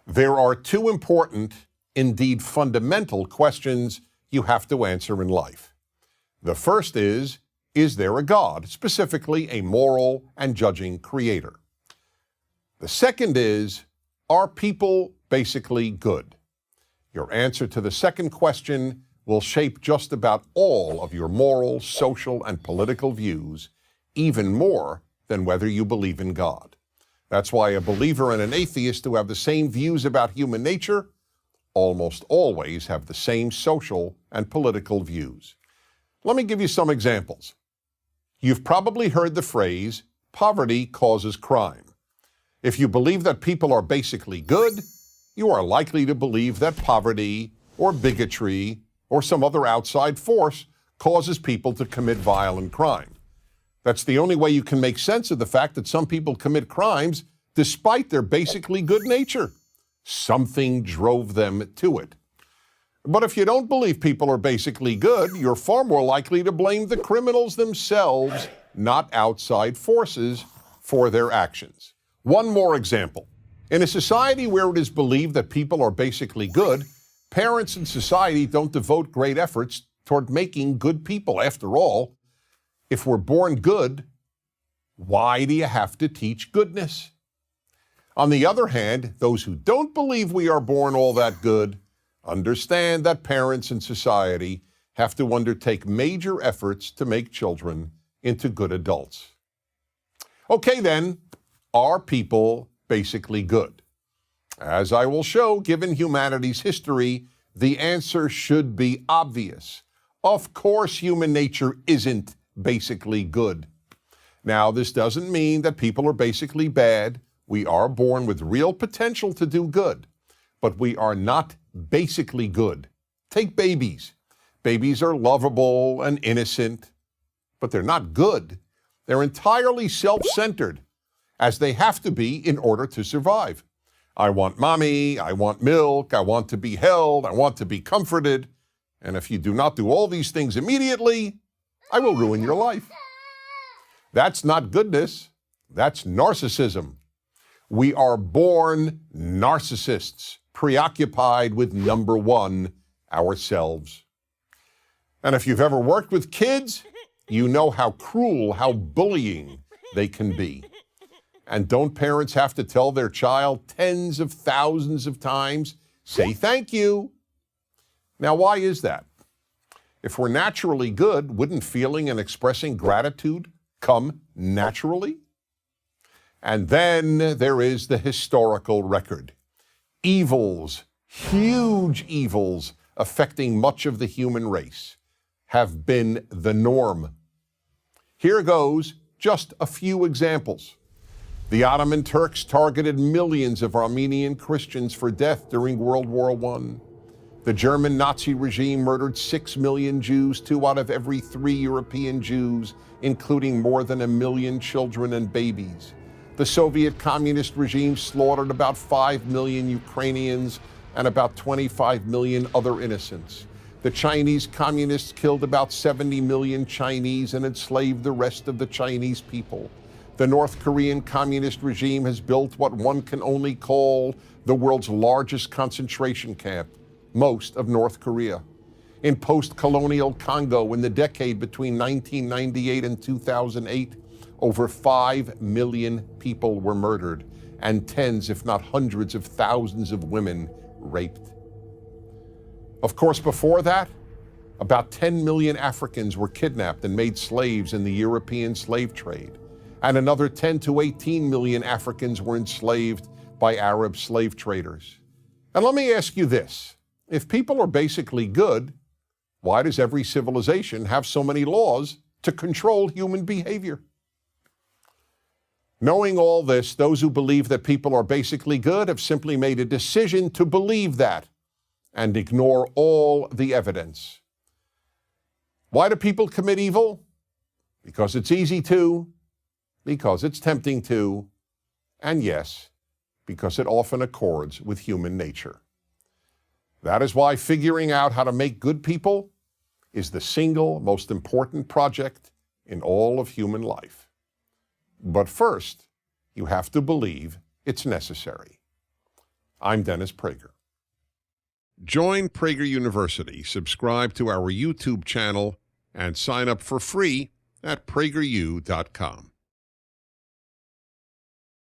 There are two important, indeed fundamental questions you have to answer in life. The first is there a God, specifically a moral and judging creator? The second is, are people basically good? Your answer to the second question will shape just about all of your moral, social, and political views, even more than whether you believe in God. That's why a believer and an atheist who have the same views about human nature almost always have the same social and political views. Let me give you some examples. You've probably heard the phrase, poverty causes crime. If you believe that people are basically good, you are likely to believe that poverty or bigotry or some other outside force causes people to commit violent crime. That's the only way you can make sense of the fact that some people commit crimes despite their basically good nature. Something drove them to it. But if you don't believe people are basically good, you're far more likely to blame the criminals themselves, not outside forces, for their actions. One more example. In a society where it is believed that people are basically good, parents and society don't devote great efforts toward making good people. After all, if we're born good, why do you have to teach goodness? On the other hand, those who don't believe we are born all that good understand that parents and society have to undertake major efforts to make children into good adults. Okay then, are people basically good? As I will show, given humanity's history, the answer should be obvious. Of course, human nature isn't basically good. Now, this doesn't mean that people are basically bad. We are born with real potential to do good, but we are not basically good. Take babies. Babies are lovable and innocent, but they're not good. They're entirely self-centered, as they have to be in order to survive. I want mommy, I want milk, I want to be held, I want to be comforted, and if you do not do all these things immediately, I will ruin your life. That's not goodness, that's narcissism. We are born narcissists, preoccupied with number one, ourselves. And if you've ever worked with kids, you know how cruel, how bullying they can be. And don't parents have to tell their child tens of thousands of times, say thank you? Now, why is that? If we're naturally good, wouldn't feeling and expressing gratitude come naturally? And then there is the historical record. Evils, huge evils affecting much of the human race have been the norm. Here goes just a few examples. The Ottoman Turks targeted millions of Armenian Christians for death during World War I. The German Nazi regime murdered 6 million Jews, 2 out of every 3 European Jews, including more than 1 million children and babies. The Soviet communist regime slaughtered about 5 million Ukrainians and about 25 million other innocents. The Chinese communists killed about 70 million Chinese and enslaved the rest of the Chinese people. The North Korean communist regime has built what one can only call the world's largest concentration camp, most of North Korea. In post-colonial Congo in the decade between 1998 and 2008, over 5 million people were murdered and tens, if not hundreds of thousands of women raped. Of course, before that, about 10 million Africans were kidnapped and made slaves in the European slave trade. And another 10 to 18 million Africans were enslaved by Arab slave traders. And let me ask you this. If people are basically good, why does every civilization have so many laws to control human behavior? Knowing all this, those who believe that people are basically good have simply made a decision to believe that and ignore all the evidence. Why do people commit evil? Because it's easy to, because it's tempting to, and yes, because it often accords with human nature. That is why figuring out how to make good people is the single most important project in all of human life. But first, you have to believe it's necessary. I'm Dennis Prager. Join Prager University, subscribe to our YouTube channel, and sign up for free at prageru.com.